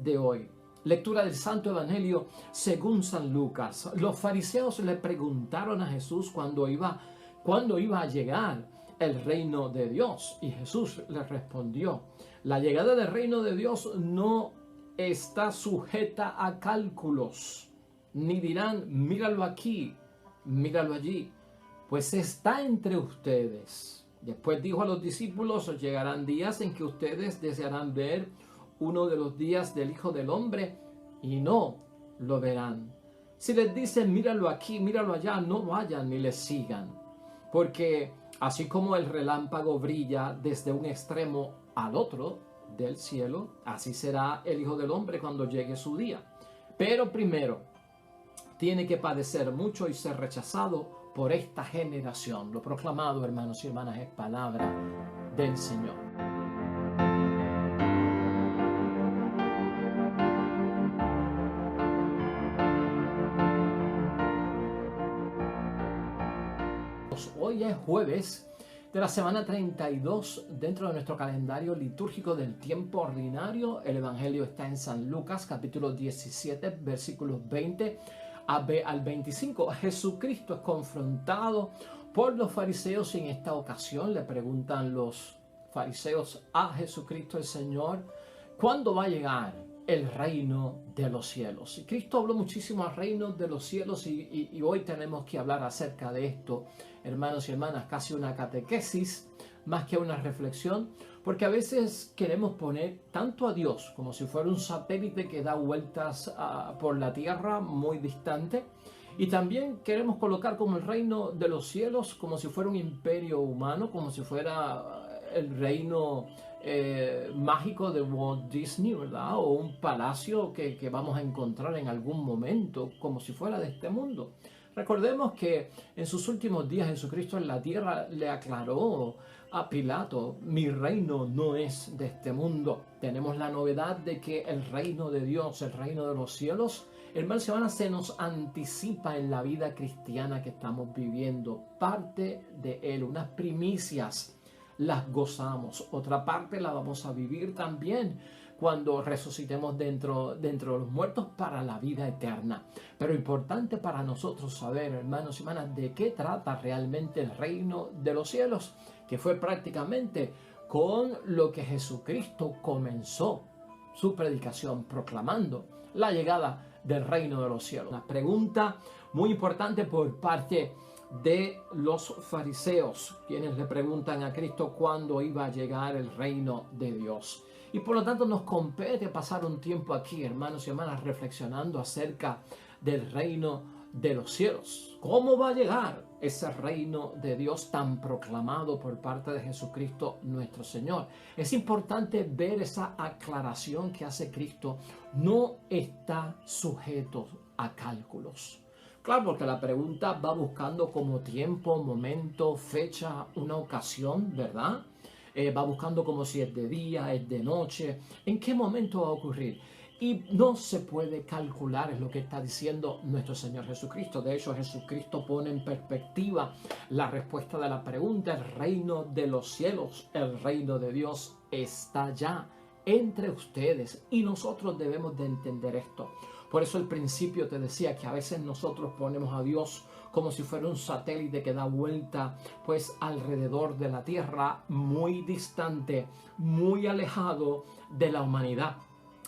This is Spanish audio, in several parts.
de hoy. Lectura del Santo Evangelio según San Lucas. Los fariseos le preguntaron a Jesús cuándo iba a llegar el reino de Dios. Y Jesús les respondió: la llegada del reino de Dios no está sujeta a cálculos, ni dirán míralo aquí, míralo allí, pues está entre ustedes. Después dijo a los discípulos: llegarán días en que ustedes desearán ver uno de los días del Hijo del Hombre y no lo verán. Si les dicen míralo aquí, míralo allá, no vayan ni les sigan, porque así como el relámpago brilla desde un extremo al otro del cielo, así será el Hijo del Hombre cuando llegue su día. Pero primero tiene que padecer mucho y ser rechazado por esta generación. Lo proclamado, hermanos y hermanas, es palabra del Señor. Hoy es jueves de la semana 32 dentro de nuestro calendario litúrgico del tiempo ordinario. El Evangelio está en San Lucas, capítulo 17, versículos 20 al 25. Jesucristo es confrontado por los fariseos y en esta ocasión le preguntan los fariseos a Jesucristo el Señor: ¿cuándo va a llegar el reino de los cielos? Y Cristo habló muchísimo al reino de los cielos y hoy tenemos que hablar acerca de esto, hermanos y hermanas, casi una catequesis más que una reflexión, porque a veces queremos poner tanto a Dios como si fuera un satélite que da vueltas por la tierra muy distante, y también queremos colocar como el reino de los cielos como si fuera un imperio humano, como si fuera el reino mágico de Walt Disney, ¿verdad? O un palacio que vamos a encontrar en algún momento, como si fuera de este mundo. Recordemos que en sus últimos días Jesucristo en la tierra le aclaró a Pilato: mi reino no es de este mundo. Tenemos la novedad de que el reino de Dios, el reino de los cielos, hermanos y hermanas, se nos anticipa en la vida cristiana que estamos viviendo. Parte de él, unas primicias las gozamos, otra parte la vamos a vivir también cuando resucitemos dentro de los muertos para la vida eterna. Pero importante para nosotros saber, hermanos y hermanas, de qué trata realmente el reino de los cielos, que fue prácticamente con lo que Jesucristo comenzó su predicación, proclamando la llegada del reino de los cielos. Una pregunta muy importante por parte de los fariseos, quienes le preguntan a Cristo cuándo iba a llegar el reino de Dios. Y por lo tanto nos compete pasar un tiempo aquí, hermanos y hermanas, reflexionando acerca del reino de los cielos. ¿Cómo va a llegar ese reino de Dios tan proclamado por parte de Jesucristo nuestro Señor? Es importante ver esa aclaración que hace Cristo. No está sujeto a cálculos. Claro, porque la pregunta va buscando como tiempo, momento, fecha, una ocasión, ¿verdad? Va buscando como si es de día, es de noche, en qué momento va a ocurrir. Y no se puede calcular, es lo que está diciendo nuestro Señor Jesucristo. De hecho, Jesucristo pone en perspectiva la respuesta de la pregunta. El reino de los cielos, el reino de Dios está ya entre ustedes y nosotros debemos de entender esto. Por eso al principio te decía que a veces nosotros ponemos a Dios como si fuera un satélite que da vuelta pues alrededor de la tierra, muy distante, muy alejado de la humanidad,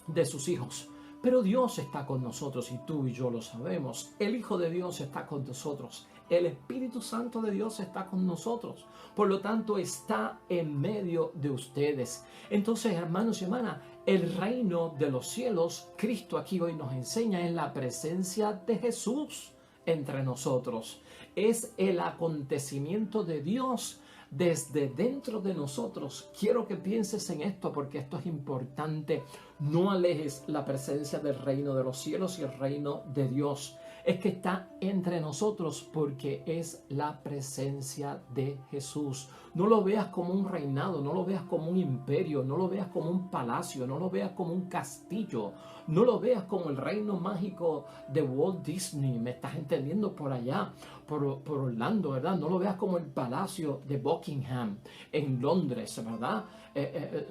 de sus hijos. Pero Dios está con nosotros y tú y yo lo sabemos. El Hijo de Dios está con nosotros. El Espíritu Santo de Dios está con nosotros. Por lo tanto, está en medio de ustedes. Entonces, hermanos y hermanas, el reino de los cielos, Cristo aquí hoy nos enseña, es la presencia de Jesús entre nosotros. Es el acontecimiento de Dios desde dentro de nosotros. Quiero que pienses en esto porque esto es importante. No alejes la presencia del reino de los cielos y el reino de Dios. es que está entre nosotros porque es la presencia de Jesús. No lo veas como un reinado, no lo veas como un imperio, no lo veas como un palacio, no lo veas como un castillo, no lo veas como el reino mágico de Walt Disney, me estás entendiendo, por allá, por Orlando, ¿verdad? No lo veas como el palacio de Buckingham en Londres, ¿verdad?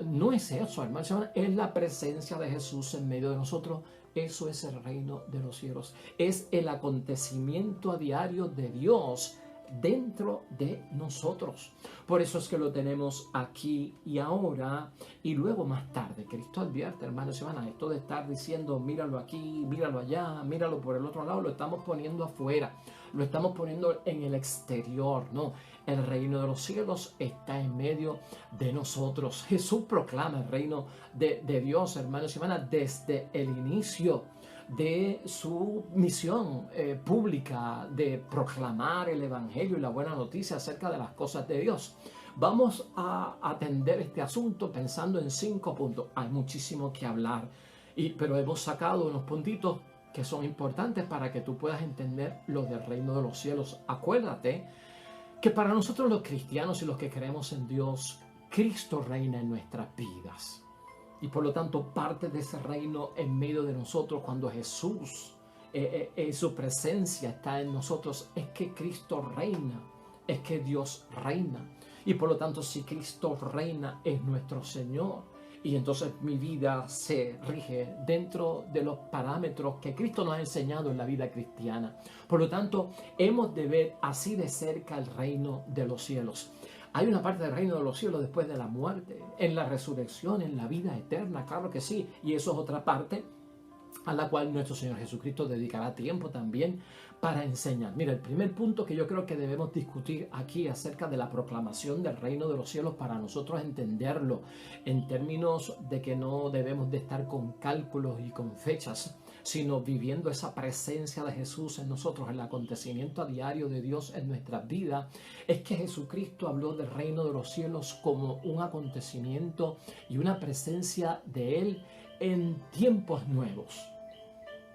No es eso, hermanos, es la presencia de Jesús en medio de nosotros. Eso es el reino de los cielos. Es el acontecimiento a diario de Dios dentro de nosotros. Por eso es que lo tenemos aquí y ahora y luego más tarde. Cristo advierte, hermanos y hermanas, esto de estar diciendo míralo aquí, míralo allá, míralo por el otro lado, lo estamos poniendo afuera, lo estamos poniendo en el exterior, ¿no? El reino de los cielos está en medio de nosotros. Jesús proclama el reino de Dios, hermanos y hermanas, desde el inicio de su misión pública de proclamar el evangelio y la buena noticia acerca de las cosas de Dios. Vamos a atender este asunto pensando en 5 puntos. Hay muchísimo que hablar, pero hemos sacado unos puntitos que son importantes para que tú puedas entender lo del reino de los cielos. Acuérdate que para nosotros los cristianos y los que creemos en Dios, Cristo reina en nuestras vidas. Y por lo tanto, parte de ese reino en medio de nosotros, cuando Jesús, su presencia está en nosotros, es que Cristo reina, es que Dios reina. Y por lo tanto, si Cristo reina, es nuestro Señor. Y entonces mi vida se rige dentro de los parámetros que Cristo nos ha enseñado en la vida cristiana. Por lo tanto, hemos de ver así de cerca el reino de los cielos. Hay una parte del reino de los cielos después de la muerte, en la resurrección, en la vida eterna, claro que sí. Y eso es otra parte a la cual nuestro Señor Jesucristo dedicará tiempo también para enseñar. Mira, el primer punto que yo creo que debemos discutir aquí acerca de la proclamación del reino de los cielos, para nosotros entenderlo en términos de que no debemos de estar con cálculos y con fechas, sino viviendo esa presencia de Jesús en nosotros, el acontecimiento a diario de Dios en nuestras vidas, es que Jesucristo habló del reino de los cielos como un acontecimiento y una presencia de Él en tiempos nuevos.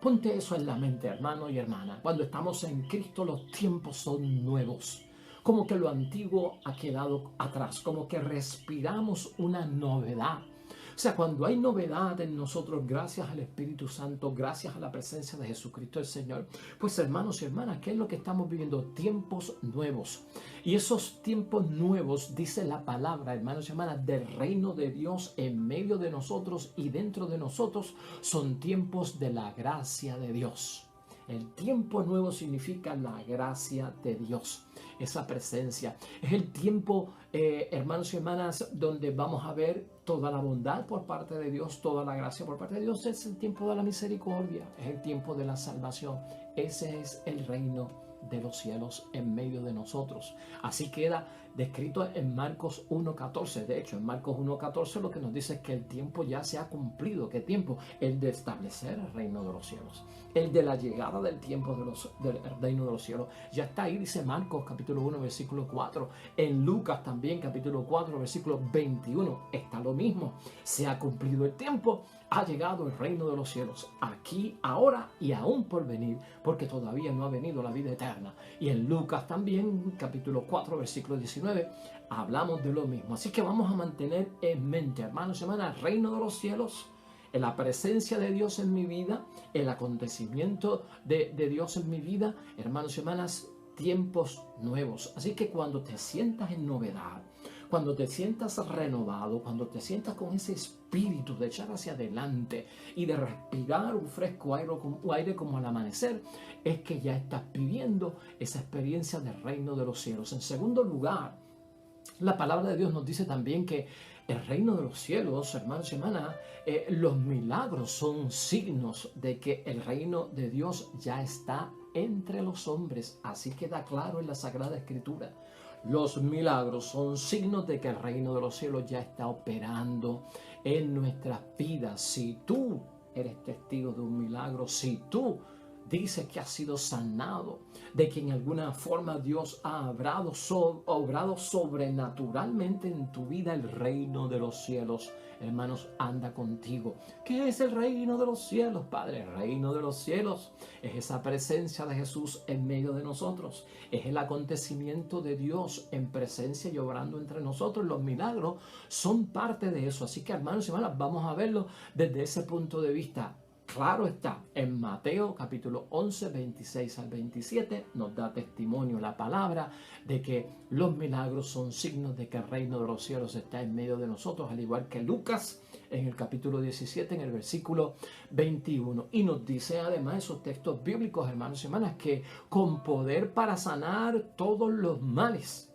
Ponte eso en la mente, hermano y hermana. Cuando estamos en Cristo, los tiempos son nuevos. Como que lo antiguo ha quedado atrás, como que respiramos una novedad. O sea, cuando hay novedad en nosotros, gracias al Espíritu Santo, gracias a la presencia de Jesucristo el Señor, pues hermanos y hermanas, ¿qué es lo que estamos viviendo? Tiempos nuevos. Y esos tiempos nuevos, dice la palabra, hermanos y hermanas, del reino de Dios en medio de nosotros y dentro de nosotros, son tiempos de la gracia de Dios. El tiempo nuevo significa la gracia de Dios, esa presencia. Es el tiempo, hermanos y hermanas, donde vamos a ver toda la bondad por parte de Dios, toda la gracia por parte de Dios. Es el tiempo de la misericordia, es el tiempo de la salvación. Ese es el reino de los cielos en medio de nosotros. Así queda descrito en Marcos 1.14. De hecho, en Marcos 1.14 lo que nos dice es que el tiempo ya se ha cumplido. ¿Qué tiempo? El de establecer el reino de los cielos. El de la llegada del tiempo del reino de los cielos. Ya está ahí, dice Marcos capítulo 1, versículo 4. En Lucas también, capítulo 4, versículo 21. Está lo mismo. Se ha cumplido el tiempo. Ha llegado el reino de los cielos. Aquí, ahora y aún por venir. Porque todavía no ha venido la vida eterna. Y en Lucas también, capítulo 4, versículo 19, hablamos de lo mismo. Así que vamos a mantener en mente, hermanos y hermanas, el reino de los cielos, en la presencia de Dios en mi vida, el acontecimiento de Dios en mi vida, hermanos y hermanas, tiempos nuevos. Así que cuando te sientas en novedad, cuando te sientas renovado, cuando te sientas con ese espíritu de echar hacia adelante y de respirar un fresco aire como al amanecer, es que ya estás viviendo esa experiencia del reino de los cielos. En segundo lugar, la palabra de Dios nos dice también que el reino de los cielos, hermanos y hermanas, los milagros son signos de que el reino de Dios ya está entre los hombres. Así queda claro en la Sagrada Escritura. Los milagros son signos de que el reino de los cielos ya está operando en nuestras vidas. Si tú eres testigo de un milagro, si tú dice que has sido sanado, de que en alguna forma Dios ha obrado sobrenaturalmente en tu vida. El reino de los cielos, hermanos, anda contigo. ¿Qué es el reino de los cielos, Padre? El reino de los cielos es esa presencia de Jesús en medio de nosotros. Es el acontecimiento de Dios en presencia y obrando entre nosotros. Los milagros son parte de eso. Así que, hermanos y hermanas, vamos a verlo desde ese punto de vista. Claro está, en Mateo capítulo 11, 26 al 27 nos da testimonio la palabra de que los milagros son signos de que el reino de los cielos está en medio de nosotros, al igual que Lucas en el capítulo 17, en el versículo 21. Y nos dice además esos textos bíblicos, hermanos y hermanas, que con poder para sanar todos los males.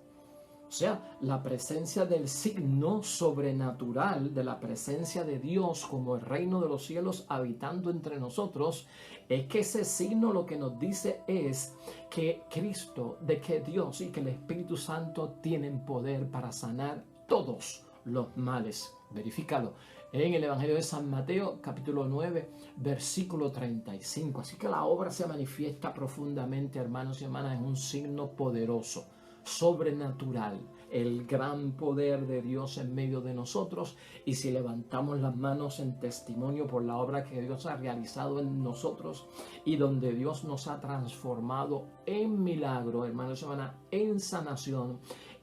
O sea, la presencia del signo sobrenatural, de la presencia de Dios como el reino de los cielos habitando entre nosotros, es que ese signo lo que nos dice es que Cristo, de que Dios y que el Espíritu Santo tienen poder para sanar todos los males. Verifícalo en el Evangelio de San Mateo, capítulo 9, versículo 35. Así que la obra se manifiesta profundamente, hermanos y hermanas, en un signo poderoso, sobrenatural, el gran poder de Dios en medio de nosotros. Y si levantamos las manos en testimonio por la obra que Dios ha realizado en nosotros y donde Dios nos ha transformado en milagro, hermanos y hermanas, en sanación,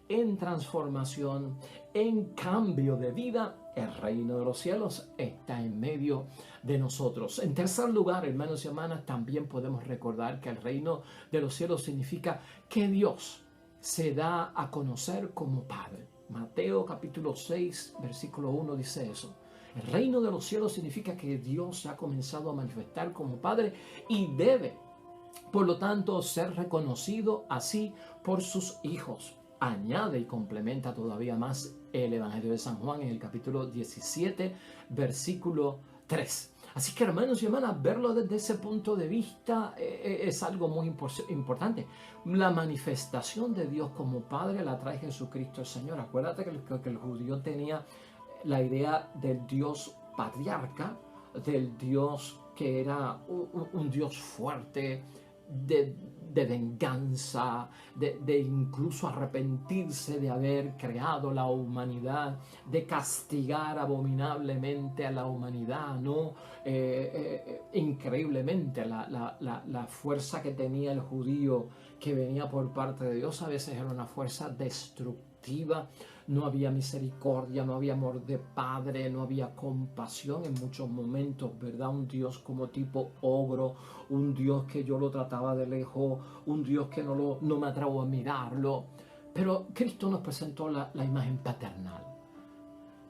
en transformación, en cambio de vida, el reino de los cielos está en medio de nosotros. En tercer lugar, hermanos y hermanas, también podemos recordar que el reino de los cielos significa que Dios se da a conocer como Padre. Mateo capítulo 6, versículo 1 dice eso. El reino de los cielos significa que Dios se ha comenzado a manifestar como Padre y debe, por lo tanto, ser reconocido así por sus hijos. Añade y complementa todavía más el Evangelio de San Juan en el capítulo 17, versículo 3. Así que, hermanos y hermanas, verlo desde ese punto de vista es algo muy importante. La manifestación de Dios como Padre la trae Jesucristo el Señor. Acuérdate que el judío tenía la idea del Dios patriarca, del Dios que era un Dios fuerte, de venganza, de incluso arrepentirse de haber creado la humanidad, de castigar abominablemente a la humanidad, ¿no? Increíblemente la fuerza que tenía el judío que venía por parte de Dios a veces era una fuerza destructiva. No había misericordia, no había amor de padre, no había compasión en muchos momentos, ¿verdad? Un Dios como tipo ogro, un Dios que yo lo trataba de lejos, un Dios que no me atrevo a mirarlo. Pero Cristo nos presentó la imagen paternal,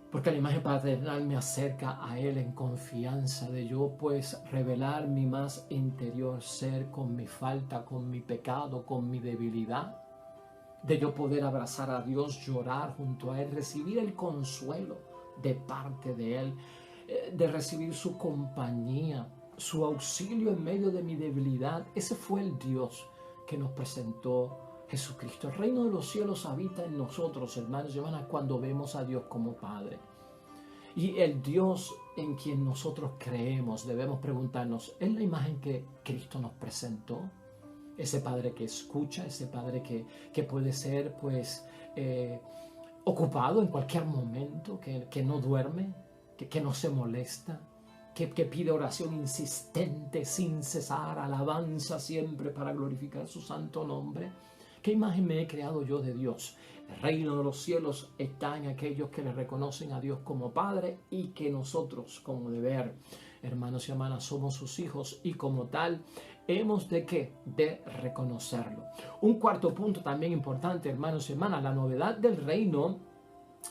porque la imagen paternal me acerca a Él en confianza de yo pues revelar mi más interior ser con mi falta, con mi pecado, con mi debilidad, de yo poder abrazar a Dios, llorar junto a Él, recibir el consuelo de parte de Él, de recibir su compañía, su auxilio en medio de mi debilidad. Ese fue el Dios que nos presentó Jesucristo. El reino de los cielos habita en nosotros, hermanos y hermanas, cuando vemos a Dios como Padre. Y el Dios en quien nosotros creemos, debemos preguntarnos, ¿es la imagen que Cristo nos presentó? Ese Padre que escucha, ese Padre que puede ser pues ocupado en cualquier momento, que no duerme, que no se molesta, que pide oración insistente sin cesar, alabanza siempre para glorificar su santo nombre. ¿Qué imagen me he creado yo de Dios? El reino de los cielos está en aquellos que le reconocen a Dios como Padre y que nosotros, como deber, hermanos y hermanas, somos sus hijos y como tal hemos de ¿qué? De reconocerlo. Un cuarto punto también importante, hermanos y hermanas, la novedad del reino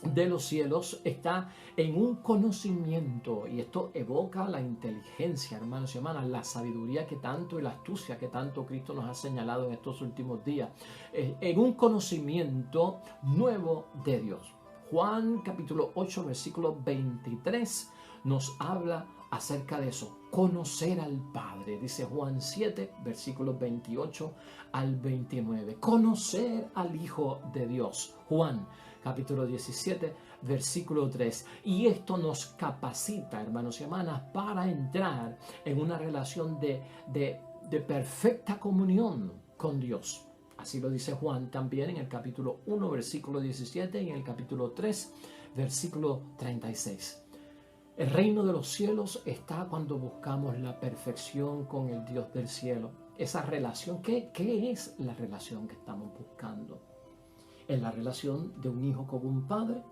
de los cielos está en un conocimiento, y esto evoca la inteligencia, hermanos y hermanas, la sabiduría que tanto y la astucia que tanto Cristo nos ha señalado en estos últimos días, en un conocimiento nuevo de Dios. Juan capítulo 8 versículo 23 nos habla acerca de eso, conocer al Padre, dice Juan 7 versículos 28 al 29, conocer al Hijo de Dios, Juan capítulo 17, versículo 3. Y esto nos capacita, hermanos y hermanas, para entrar en una relación de de perfecta comunión con Dios. Así lo dice Juan también en el capítulo 1, versículo 17 y en el capítulo 3, versículo 36. El reino de los cielos está cuando buscamos la perfección con el Dios del cielo. Esa relación, ¿qué es la relación que estamos buscando? Es la relación de un hijo con un padre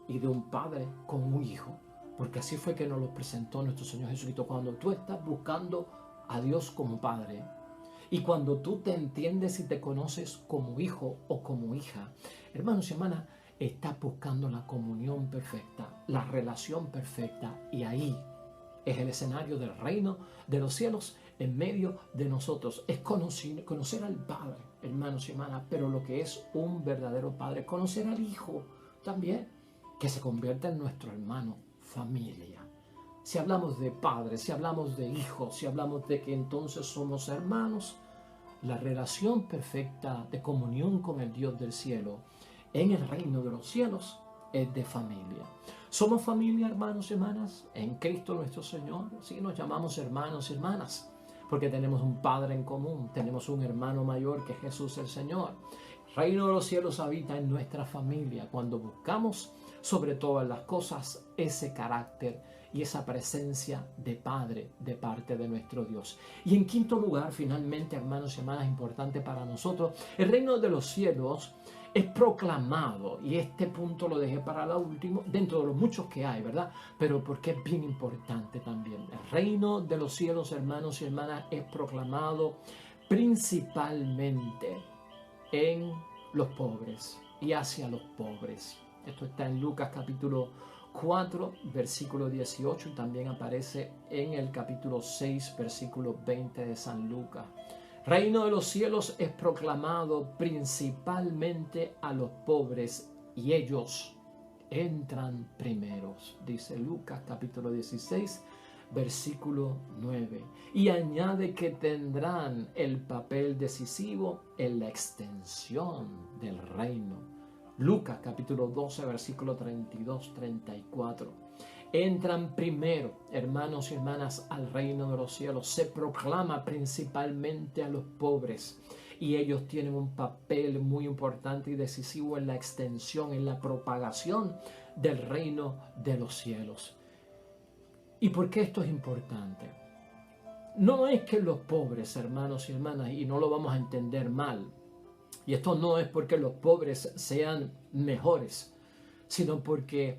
y de un padre con un hijo. Porque así fue que nos lo presentó nuestro Señor Jesucristo. Cuando tú estás buscando a Dios como padre, y cuando tú te entiendes y te conoces como hijo o como hija, hermanos y hermanas, estás buscando la comunión perfecta, la relación perfecta. Y ahí es el escenario del reino de los cielos en medio de nosotros. Es conocer al Padre, hermanos y hermanas, pero lo que es un verdadero Padre, conocer al Hijo también, que se convierte en nuestro hermano, familia. Si hablamos de padres, si hablamos de hijos, si hablamos de que entonces somos hermanos, la relación perfecta de comunión con el Dios del cielo en el reino de los cielos es de familia. ¿Somos familia, hermanos y hermanas? En Cristo nuestro Señor. Sí, nos llamamos hermanos y hermanas, porque tenemos un Padre en común, tenemos un hermano mayor que Jesús el Señor. El reino de los cielos habita en nuestra familia cuando buscamos sobre todas las cosas ese carácter y esa presencia de Padre de parte de nuestro Dios. Y en quinto lugar, finalmente, hermanos y hermanas, importante para nosotros, el reino de los cielos es proclamado, y este punto lo dejé para la última, dentro de los muchos que hay, ¿verdad? Pero porque es bien importante también. El reino de los cielos, hermanos y hermanas, es proclamado principalmente en los pobres y hacia los pobres. Esto está en Lucas capítulo 4, versículo 18, y también aparece en el capítulo 6, versículo 20 de San Lucas. Reino de los cielos es proclamado principalmente a los pobres y ellos entran primeros, dice Lucas capítulo 16, versículo 9. Y añade que tendrán el papel decisivo en la extensión del reino. Lucas capítulo 12, versículo 32-34. Entran primero, hermanos y hermanas, al reino de los cielos. Se proclama principalmente a los pobres y ellos tienen un papel muy importante y decisivo en la extensión, en la propagación del reino de los cielos. ¿Y por qué esto es importante? No es que los pobres, hermanos y hermanas, y no lo vamos a entender mal, y esto no es porque los pobres sean mejores, sino porque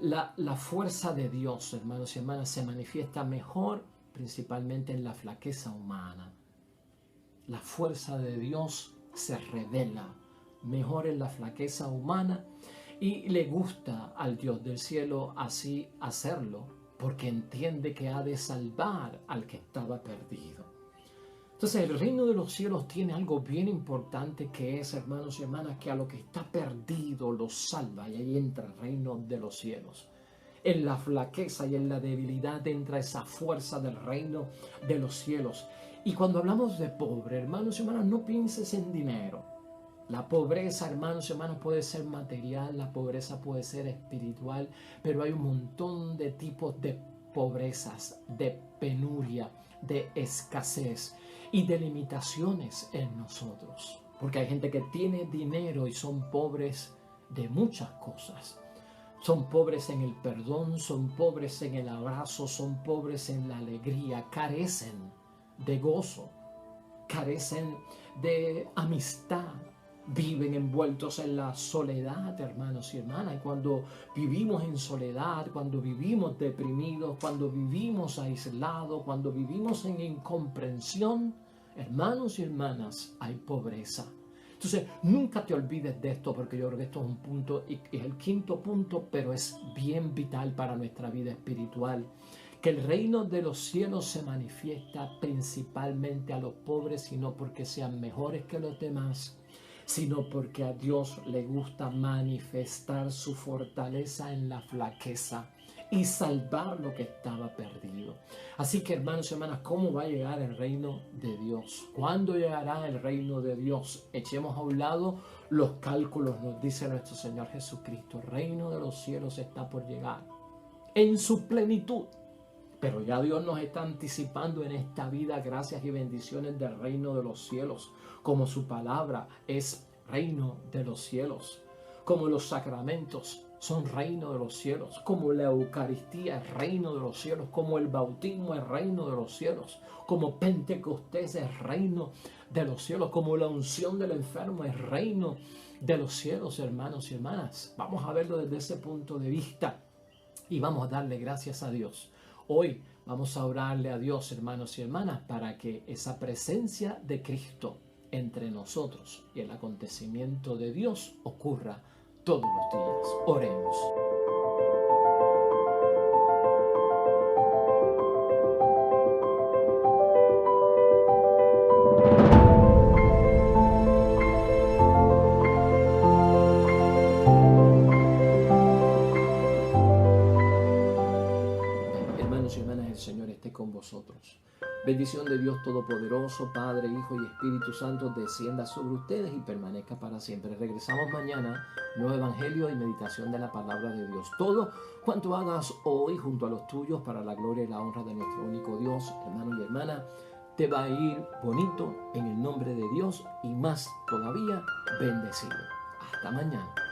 la fuerza de Dios, hermanos y hermanas, se manifiesta mejor principalmente en la flaqueza humana. La fuerza de Dios se revela mejor en la flaqueza humana y le gusta al Dios del cielo así hacerlo, porque entiende que ha de salvar al que estaba perdido. Entonces el reino de los cielos tiene algo bien importante que es, hermanos y hermanas, que a lo que está perdido lo salva, y ahí entra el reino de los cielos. En la flaqueza y en la debilidad entra esa fuerza del reino de los cielos. Y cuando hablamos de pobre, hermanos y hermanas, no pienses en dinero. La pobreza, hermanos y hermanas, puede ser material, la pobreza puede ser espiritual, pero hay un montón de tipos de pobrezas, de penuria, de escasez y de limitaciones en nosotros. Porque hay gente que tiene dinero y son pobres de muchas cosas. Son pobres en el perdón, son pobres en el abrazo, son pobres en la alegría, carecen de gozo, carecen de amistad, viven envueltos en la soledad, hermanos y hermanas. Y cuando vivimos en soledad, cuando vivimos deprimidos, cuando vivimos aislados, cuando vivimos en incomprensión, hermanos y hermanas, hay pobreza. Entonces, nunca te olvides de esto, porque yo creo que esto es un punto, y es el quinto punto, pero es bien vital para nuestra vida espiritual. Que el reino de los cielos se manifiesta principalmente a los pobres, y no porque sean mejores que los demás, sino porque a Dios le gusta manifestar su fortaleza en la flaqueza y salvar lo que estaba perdido. Así que, hermanos y hermanas, ¿cómo va a llegar el reino de Dios? ¿Cuándo llegará el reino de Dios? Echemos a un lado los cálculos, nos dice nuestro Señor Jesucristo. El reino de los cielos está por llegar en su plenitud, Pero ya Dios nos está anticipando en esta vida gracias y bendiciones del reino de los cielos, como su palabra es reino de los cielos, como los sacramentos son reino de los cielos, como la Eucaristía es reino de los cielos, como el bautismo es reino de los cielos, como Pentecostés es reino de los cielos, como la unción del enfermo es reino de los cielos, hermanos y hermanas. Vamos a verlo desde ese punto de vista y vamos a darle gracias a Dios. Hoy vamos a orarle a Dios, hermanos y hermanas, para que esa presencia de Cristo entre nosotros y el acontecimiento de Dios ocurra todos los días. Oremos. Hermanos y hermanas, el Señor esté con vosotros. Bendición de Dios Todopoderoso, Padre, Hijo y Espíritu Santo, descienda sobre ustedes y permanezca para siempre. Regresamos mañana, nuevo Evangelio y meditación de la palabra de Dios. Todo cuanto hagas hoy junto a los tuyos para la gloria y la honra de nuestro único Dios, hermano y hermana, te va a ir bonito en el nombre de Dios y más todavía bendecido. Hasta mañana.